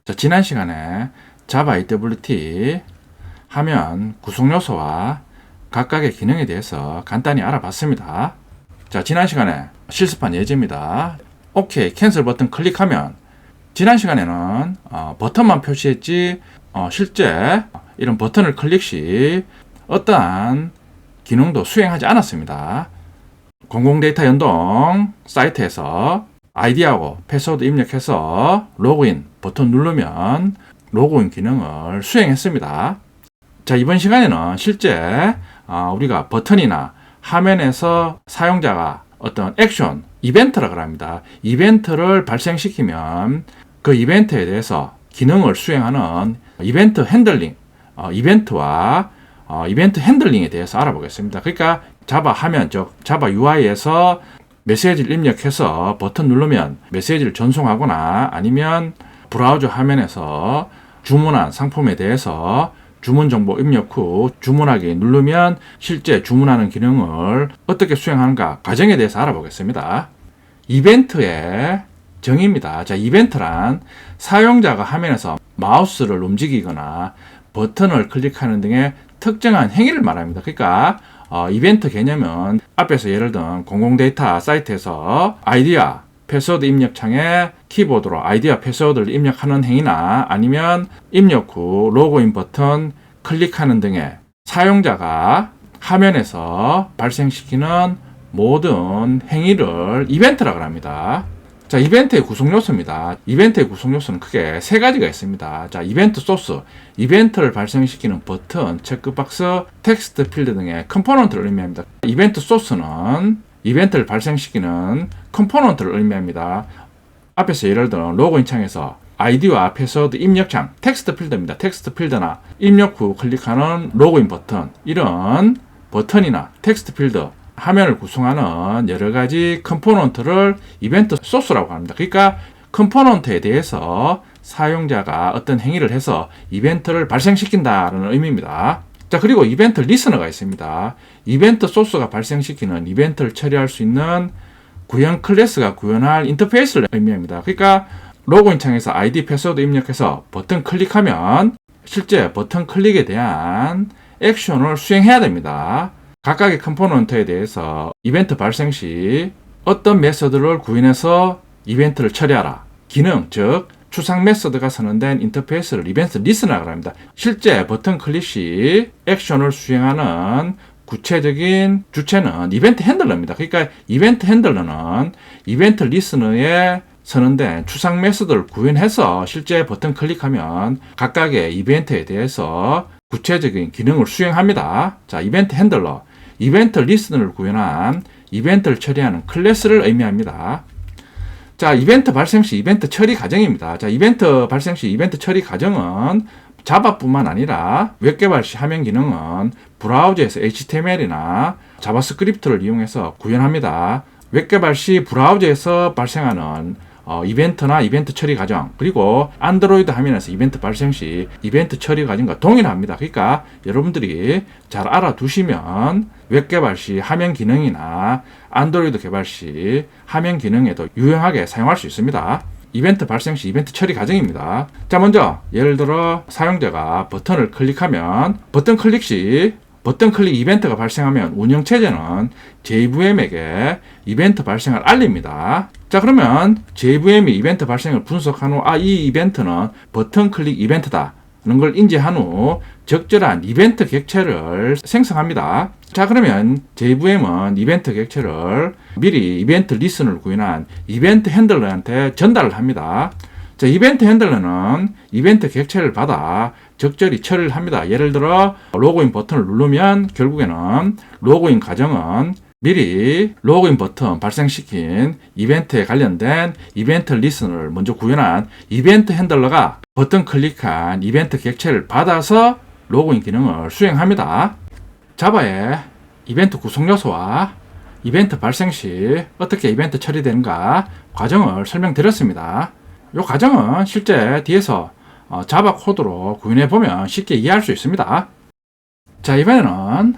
자, 지난 시간에 자바 AWT 화면 구성 요소와 각각의 기능에 대해서 간단히 알아봤습니다. 자, 지난 시간에 실습한 예제입니다. OK, 캔슬 버튼 클릭하면 지난 시간에는 버튼만 표시했지 실제 이런 버튼을 클릭 시 어떠한 기능도 수행하지 않았습니다. 공공 데이터 연동 사이트에서 아이디하고 패스워드 입력해서 로그인 버튼 누르면 로그인 기능을 수행했습니다. 자, 이번 시간에는 실제 우리가 버튼이나 화면에서 사용자가 어떤 액션, 이벤트라고 합니다. 이벤트를 발생시키면 그 이벤트에 대해서 기능을 수행하는 이벤트 핸들링, 이벤트와 이벤트 핸들링에 대해서 알아보겠습니다. 그러니까 자바 화면, 즉 자바 UI에서 메시지를 입력해서 버튼 누르면 메시지를 전송하거나 아니면 브라우저 화면에서 주문한 상품에 대해서 주문 정보 입력 후 주문하기 누르면 실제 주문하는 기능을 어떻게 수행하는가 과정에 대해서 알아보겠습니다. 이벤트의 정의입니다. 자, 이벤트란 사용자가 화면에서 마우스를 움직이거나 버튼을 클릭하는 등의 특정한 행위를 말합니다. 그러니까 이벤트 개념은 앞에서 예를 든 공공 데이터 사이트에서 아이디와 패스워드 입력 창에 키보드로 아이디와 패스워드를 입력하는 행위나 아니면 입력 후 로그인 버튼 클릭하는 등의 사용자가 화면에서 발생시키는 모든 행위를 이벤트라고 합니다. 자, 이벤트의 구성 요소입니다. 이벤트의 구성 요소는 크게 세 가지가 있습니다. 자, 이벤트 소스, 이벤트를 발생시키는 버튼, 체크박스, 텍스트 필드 등의 컴포넌트를 의미합니다. 이벤트 소스는 이벤트를 발생시키는 컴포넌트를 의미합니다. 앞에서 예를 들어 로그인 창에서 아이디와 패스워드 입력 창, 텍스트 필드입니다. 텍스트 필드나 입력 후 클릭하는 로그인 버튼, 이런 버튼이나 텍스트 필드, 화면을 구성하는 여러 가지 컴포넌트를 이벤트 소스라고 합니다. 그러니까 컴포넌트에 대해서 사용자가 어떤 행위를 해서 이벤트를 발생시킨다는 의미입니다. 자, 그리고 이벤트 리스너가 있습니다. 이벤트 소스가 발생시키는 이벤트를 처리할 수 있는 구현 클래스가 구현할 인터페이스를 의미합니다. 그러니까 로그인 창에서 아이디 패스워드 입력해서 버튼 클릭하면 실제 버튼 클릭에 대한 액션을 수행해야 됩니다. 각각의 컴포넌트에 대해서 이벤트 발생 시 어떤 메서드를 구현해서 이벤트를 처리하라. 기능, 즉 추상 메서드가 선언된 인터페이스를 이벤트 리스너라고 합니다. 실제 버튼 클릭 시 액션을 수행하는 구체적인 주체는 이벤트 핸들러입니다. 그러니까 이벤트 핸들러는 이벤트 리스너에 선언된 추상 메서드를 구현해서 실제 버튼 클릭하면 각각의 이벤트에 대해서 구체적인 기능을 수행합니다. 자, 이벤트 핸들러, 이벤트 리스너를 구현한 이벤트를 처리하는 클래스를 의미합니다. 자, 이벤트 발생 시 이벤트 처리 과정입니다. 자, 이벤트 발생 시 이벤트 처리 과정은 자바뿐만 아니라 웹 개발 시 화면 기능은 브라우저에서 HTML이나 자바스크립트를 이용해서 구현합니다. 웹 개발 시 브라우저에서 발생하는 이벤트나 이벤트 처리 과정, 그리고 안드로이드 화면에서 이벤트 발생 시 이벤트 처리 과정과 동일합니다. 그러니까 여러분들이 잘 알아두시면 웹 개발 시 화면 기능이나 안드로이드 개발 시 화면 기능에도 유용하게 사용할 수 있습니다. 이벤트 발생 시 이벤트 처리 과정입니다. 자, 먼저 예를 들어 사용자가 버튼을 클릭하면 버튼 클릭 시 버튼 클릭 이벤트가 발생하면 운영체제는 JVM에게 이벤트 발생을 알립니다. 자, 그러면 JVM이 이벤트 발생을 분석한 후 이 이벤트는 버튼 클릭 이벤트다 는 걸 인지한 후 적절한 이벤트 객체를 생성합니다. 자, 그러면 JVM은 이벤트 객체를 미리 이벤트 리스너를 구현한 이벤트 핸들러한테 전달을 합니다. 자, 이벤트 핸들러는 이벤트 객체를 받아 적절히 처리를 합니다. 예를 들어 로그인 버튼을 누르면 결국에는 로그인 과정은 미리 로그인 버튼 발생시킨 이벤트에 관련된 이벤트 리스너를 먼저 구현한 이벤트 핸들러가 버튼 클릭한 이벤트 객체를 받아서 로그인 기능을 수행합니다. 자바의 이벤트 구성 요소와 이벤트 발생 시 어떻게 이벤트 처리되는가 과정을 설명드렸습니다. 이 과정은 실제 뒤에서 자바 코드로 구현해 보면 쉽게 이해할 수 있습니다. 자, 이번에는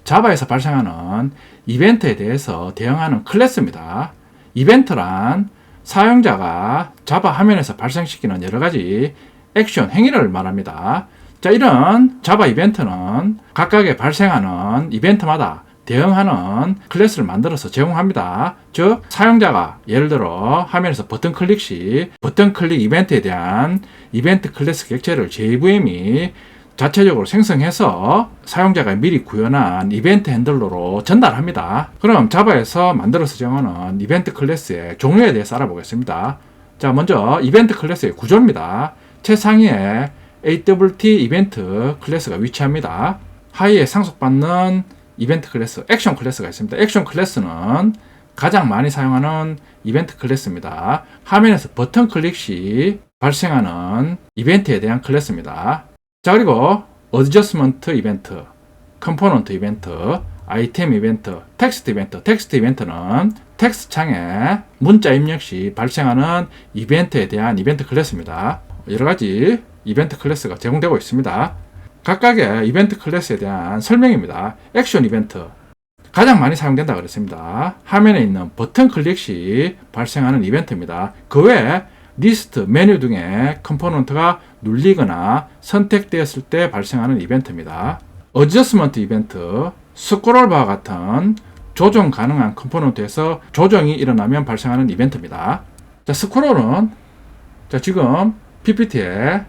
자바에서 발생하는 이벤트에 대해서 대응하는 클래스입니다. 이벤트란 사용자가 자바 화면에서 발생시키는 여러 가지 액션, 행위를 말합니다. 자, 이런 자바 이벤트는 각각의 발생하는 이벤트마다 대응하는 클래스를 만들어서 제공합니다. 즉, 사용자가 예를 들어 화면에서 버튼 클릭 시 버튼 클릭 이벤트에 대한 이벤트 클래스 객체를 JVM이 자체적으로 생성해서 사용자가 미리 구현한 이벤트 핸들러로 전달합니다. 그럼 자바에서 만들어서 제공하는 이벤트 클래스의 종류에 대해서 알아보겠습니다. 자, 먼저 이벤트 클래스의 구조입니다. 최상위에 AWT 이벤트 클래스가 위치합니다. 하위에 상속받는 이벤트 클래스, 액션 클래스가 있습니다. 액션 클래스는 가장 많이 사용하는 이벤트 클래스입니다. 화면에서 버튼 클릭 시 발생하는 이벤트에 대한 클래스입니다. 자, 그리고 어드저스먼트 이벤트, 컴포넌트 이벤트, 아이템 이벤트, 텍스트 이벤트. 텍스트 이벤트는 텍스트 창에 문자 입력 시 발생하는 이벤트에 대한 이벤트 클래스입니다. 여러 가지 이벤트 클래스가 제공되고 있습니다. 각각의 이벤트 클래스에 대한 설명입니다. 액션 이벤트. 가장 많이 사용된다 그랬습니다. 화면에 있는 버튼 클릭 시 발생하는 이벤트입니다. 그 외에 리스트, 메뉴 등의 컴포넌트가 눌리거나 선택되었을 때 발생하는 이벤트입니다. 어저스먼트 이벤트, 스크롤바와 같은 조정 가능한 컴포넌트에서 조정이 일어나면 발생하는 이벤트입니다. 자, 스크롤은 지금 PPT에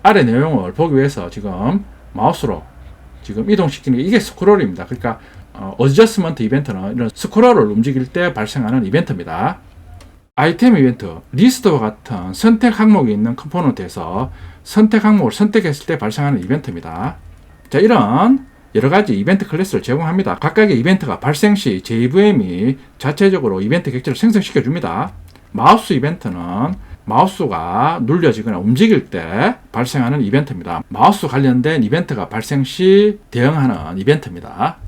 아래 내용을 보기 위해서 지금 마우스로 지금 이동시키는 게 이게 스크롤입니다. 그러니까 어저스먼트 이벤트는 이런 스크롤을 움직일 때 발생하는 이벤트입니다. 아이템 이벤트, 리스트와 같은 선택 항목이 있는 컴포넌트에서 선택 항목을 선택했을 때 발생하는 이벤트입니다. 자, 이런 여러 가지 이벤트 클래스를 제공합니다. 각각의 이벤트가 발생 시 JVM이 자체적으로 이벤트 객체를 생성시켜 줍니다. 마우스 이벤트는 마우스가 눌려지거나 움직일 때 발생하는 이벤트입니다. 마우스 관련된 이벤트가 발생 시 대응하는 이벤트입니다.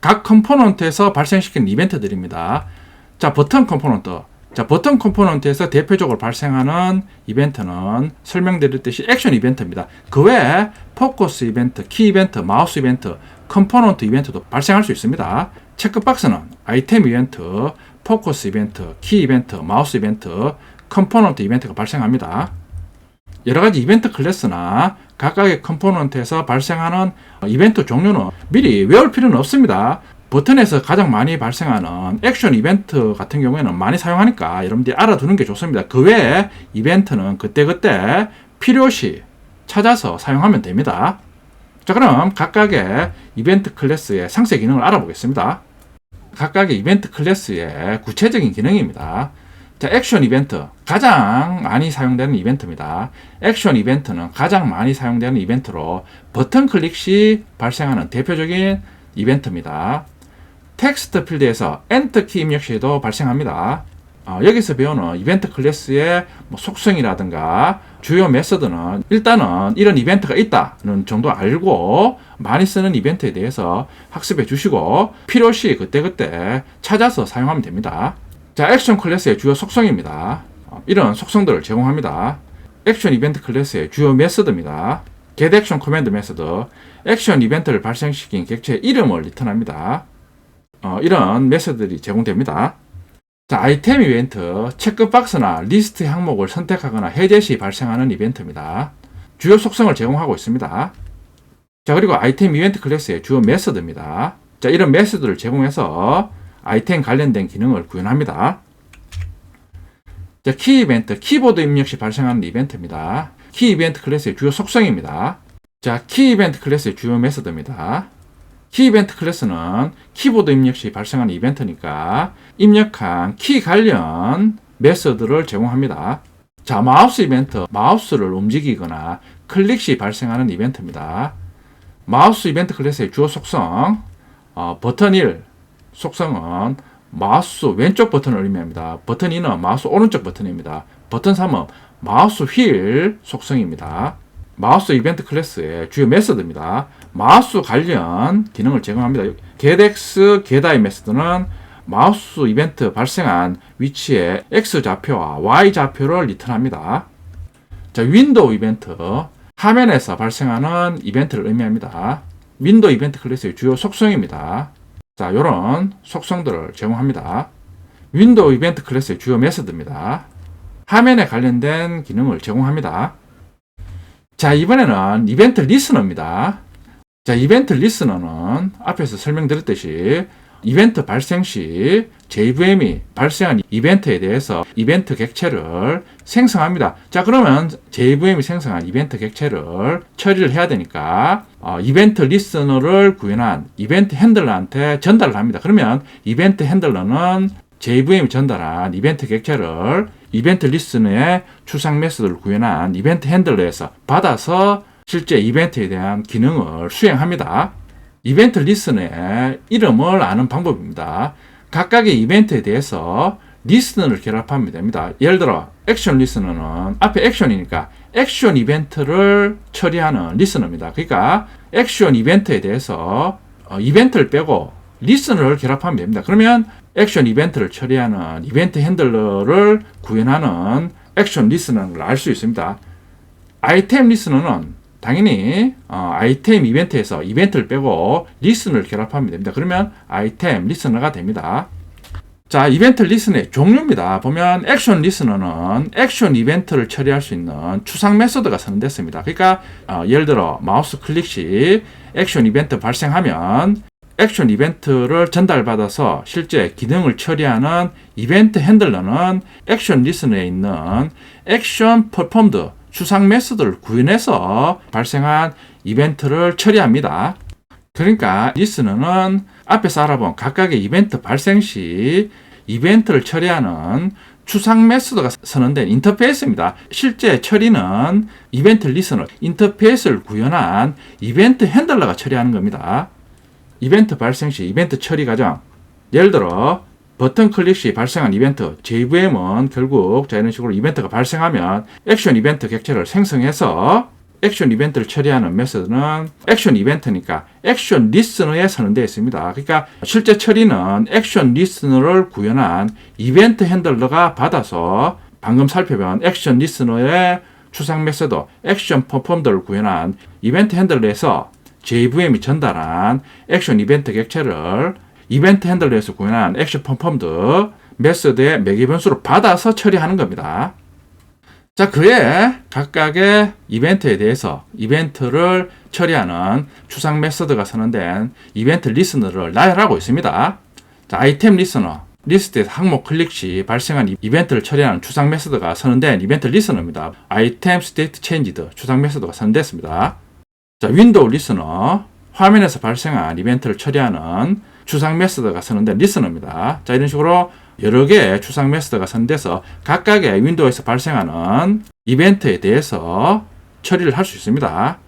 각 컴포넌트에서 발생시키는 이벤트들입니다. 자, 버튼 컴포넌트. 자, 버튼 컴포넌트에서 대표적으로 발생하는 이벤트는 설명드렸듯이 액션 이벤트입니다. 그 외에 포커스 이벤트, 키 이벤트, 마우스 이벤트, 컴포넌트 이벤트도 발생할 수 있습니다. 체크박스는 아이템 이벤트, 포커스 이벤트, 키 이벤트, 마우스 이벤트, 컴포넌트 이벤트가 발생합니다. 여러 가지 이벤트 클래스나 각각의 컴포넌트에서 발생하는 이벤트 종류는 미리 외울 필요는 없습니다. 버튼에서 가장 많이 발생하는 액션 이벤트 같은 경우에는 많이 사용하니까 여러분들이 알아두는 게 좋습니다. 그 외에 이벤트는 그때그때 필요시 찾아서 사용하면 됩니다. 자, 그럼 각각의 이벤트 클래스의 상세 기능을 알아보겠습니다. 각각의 이벤트 클래스의 구체적인 기능입니다. 자, 액션 이벤트. 가장 많이 사용되는 이벤트입니다. 액션 이벤트는 가장 많이 사용되는 이벤트로 버튼 클릭 시 발생하는 대표적인 이벤트입니다. 텍스트 필드에서 엔터 키 입력 시에도 발생합니다. 여기서 배우는 이벤트 클래스의 속성이라든가 주요 메서드는 일단은 이런 이벤트가 있다는 정도 알고 많이 쓰는 이벤트에 대해서 학습해 주시고 필요시 그때그때 찾아서 사용하면 됩니다. 자, 액션 클래스의 주요 속성입니다. 이런 속성들을 제공합니다. 액션 이벤트 클래스의 주요 메서드입니다. get action command 메서드, 액션 이벤트를 발생시킨 객체의 이름을 리턴합니다. 이런 메서드들이 제공됩니다. 자, 아이템 이벤트, 체크박스나 리스트 항목을 선택하거나 해제 시 발생하는 이벤트입니다. 주요 속성을 제공하고 있습니다. 자, 그리고 아이템 이벤트 클래스의 주요 메서드입니다. 자, 이런 메서드를 제공해서 아이템 관련된 기능을 구현합니다. 자, 키 이벤트, 키보드 입력 시 발생하는 이벤트입니다. 키 이벤트 클래스의 주요 속성입니다. 자, 키 이벤트 클래스의 주요 메서드입니다. 키 이벤트 클래스는 키보드 입력 시 발생하는 이벤트니까 입력한 키 관련 메서드를 제공합니다. 자, 마우스 이벤트, 마우스를 움직이거나 클릭 시 발생하는 이벤트입니다. 마우스 이벤트 클래스의 주요 속성, 버튼 1 속성은 마우스 왼쪽 버튼을 의미합니다. 버튼 2는 마우스 오른쪽 버튼입니다. 버튼 3은 마우스 휠 속성입니다. 마우스 이벤트 클래스의 주요 메서드입니다. 마우스 관련 기능을 제공합니다. getX, getI 메서드는 마우스 이벤트 발생한 위치의 X 좌표와 Y 좌표를 리턴합니다. 자, 윈도우 이벤트, 화면에서 발생하는 이벤트를 의미합니다. 윈도우 이벤트 클래스의 주요 속성입니다. 자, 이런 속성들을 제공합니다. 윈도우 이벤트 클래스의 주요 메소드입니다. 화면에 관련된 기능을 제공합니다. 자, 이번에는 이벤트 리스너입니다. 자, 이벤트 리스너는 앞에서 설명드렸듯이 이벤트 발생 시 JVM이 발생한 이벤트에 대해서 이벤트 객체를 생성합니다. 자, 그러면 JVM이 생성한 이벤트 객체를 처리를 해야 되니까 이벤트 리스너를 구현한 이벤트 핸들러한테 전달을 합니다. 그러면 이벤트 핸들러는 JVM이 전달한 이벤트 객체를 이벤트 리스너의 추상 메소드를 구현한 이벤트 핸들러에서 받아서 실제 이벤트에 대한 기능을 수행합니다. 이벤트 리스너의 이름을 아는 방법입니다. 각각의 이벤트에 대해서 리스너를 결합하면 됩니다. 예를 들어 액션 리스너는 앞에 액션이니까 액션 이벤트를 처리하는 리스너입니다. 그러니까 액션 이벤트에 대해서 이벤트를 빼고 리스너를 결합하면 됩니다. 그러면 액션 이벤트를 처리하는 이벤트 핸들러를 구현하는 액션 리스너를 알 수 있습니다. 아이템 리스너는 당연히 아이템 이벤트에서 이벤트를 빼고 리스너를 결합하면 됩니다. 그러면 아이템 리스너가 됩니다. 자, 이벤트 리스너의 종류입니다. 보면 액션 리스너는 액션 이벤트를 처리할 수 있는 추상 메소드가 선언됐습니다. 그러니까 예를 들어 마우스 클릭 시 액션 이벤트 발생하면 액션 이벤트를 전달받아서 실제 기능을 처리하는 이벤트 핸들러는 액션 리스너에 있는 액션 퍼폼드 추상 메소드를 구현해서 발생한 이벤트를 처리합니다. 그러니까 리스너는 앞에서 알아본 각각의 이벤트 발생 시 이벤트를 처리하는 추상 메소드가 선언된 인터페이스입니다. 실제 처리는 이벤트 리스너, 인터페이스를 구현한 이벤트 핸들러가 처리하는 겁니다. 이벤트 발생 시 이벤트 처리 과정, 예를 들어 버튼 클릭 시 발생한 이벤트, JVM은 결국 이런 식으로 이벤트가 발생하면 액션 이벤트 객체를 생성해서 액션 이벤트를 처리하는 메소드는 액션 이벤트니까 액션 리스너에 선언되어 있습니다. 그러니까 실제 처리는 액션 리스너를 구현한 이벤트 핸들러가 받아서 방금 살펴본 액션 리스너의 추상 메소드, 액션 퍼폼드를 구현한 이벤트 핸들러에서 JVM이 전달한 액션 이벤트 객체를 이벤트 핸들러에서 구현한 액션 퍼폼드 메소드의 매개 변수로 받아서 처리하는 겁니다. 자, 그에 각각의 이벤트에 대해서 이벤트를 처리하는 추상 메소드가 선언된 이벤트 리스너를 나열하고 있습니다. 자, 아이템 리스너, 리스트에서 항목 클릭 시 발생한 이벤트를 처리하는 추상 메소드가 선언된 이벤트 리스너입니다. 아이템 스테이트 체인지드 추상 메소드가 선언됐습니다. 자, 윈도우 리스너, 화면에서 발생한 이벤트를 처리하는 추상 메소드가 선언된 리스너입니다. 자, 이런 식으로 여러 개의 추상 메소드가 선언돼서 각각의 윈도우에서 발생하는 이벤트에 대해서 처리를 할 수 있습니다.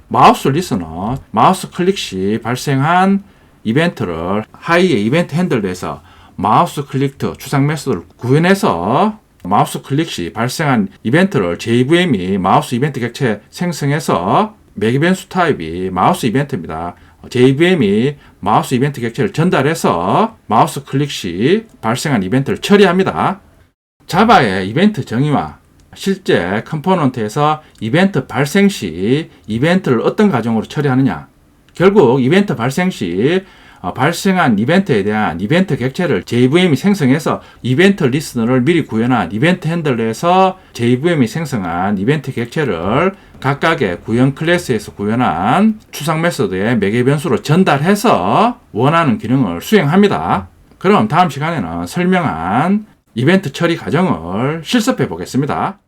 마우스 리스너, 마우스 클릭 시 발생한 이벤트를 하이의 이벤트 핸들에서 마우스 클릭 추상 메소드를 구현해서 마우스 클릭 시 발생한 이벤트를 JVM이 마우스 이벤트 객체 생성해서 매개 변수 타입이 마우스 이벤트입니다. JVM이 마우스 이벤트 객체를 전달해서 마우스 클릭 시 발생한 이벤트를 처리합니다. 자바의 이벤트 정의와 실제 컴포넌트에서 이벤트 발생 시 이벤트를 어떤 과정으로 처리하느냐. 결국 이벤트 발생 시 발생한 이벤트에 대한 이벤트 객체를 JVM이 생성해서 이벤트 리스너를 미리 구현한 이벤트 핸들러에서 JVM이 생성한 이벤트 객체를 각각의 구현 클래스에서 구현한 추상 메소드의 매개 변수로 전달해서 원하는 기능을 수행합니다. 그럼 다음 시간에는 설명한 이벤트 처리 과정을 실습해 보겠습니다.